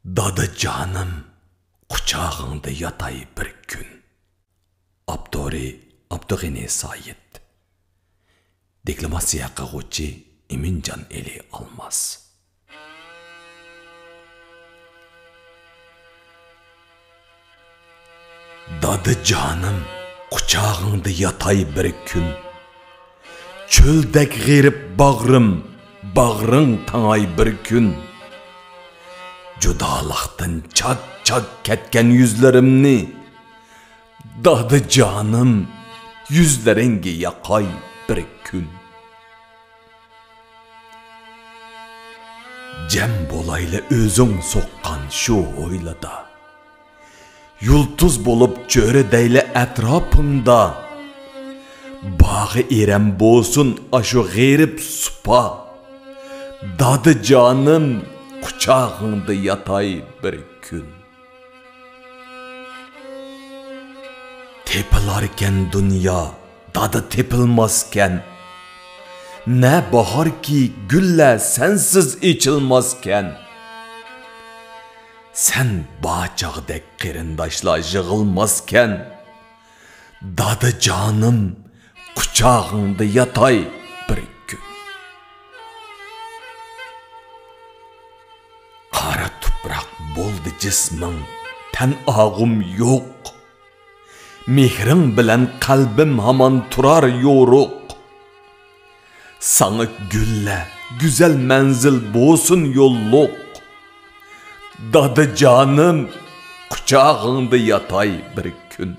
Dadı canım, kucağında yatay bir gün. Abdori Abdug'ini Said. Deklamasiya qilguvchi Eminjon Eli Almaz. Dadı canım, kucağında yatay bir gün. Çöldek g'erib bağrın tangay bir gün. Judalıqdan çak ketken yüzlerimni, dadı canım, yüzlerengi yakay bir gün. Cem bolayla özün soqqan şu oylada, yulduz bolup çöredeyle etrafımda, bağı erem bolsun aşu g'erib supa, dadı canım, kucağında yatay bir gün. Tepilarken dünya, dadı tepilmazken, ne bahar ki gülle sensiz içilmazken, sen bağçağdek qerindaşla yığılmazken, dadı canım, kucağında yatay bir gün. Qara tuprak boldu cismin, ten ağım yok. Mehrin bilen kalbim haman turar yoruq. Sana gülle, güzel menzil bolsun yolluk. Dadı canım, kucağında yatay bir gün.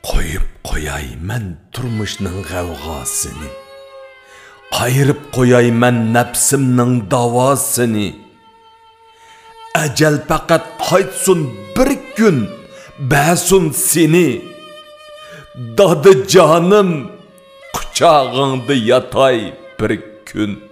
Koyup koyay men turmuşның gavgasını. Qayırıp koyay men nefsimның davasını. Ecel fakat qaytsun bir gün, bəsun seni. Dadı canım, kucağında yatay bir gün.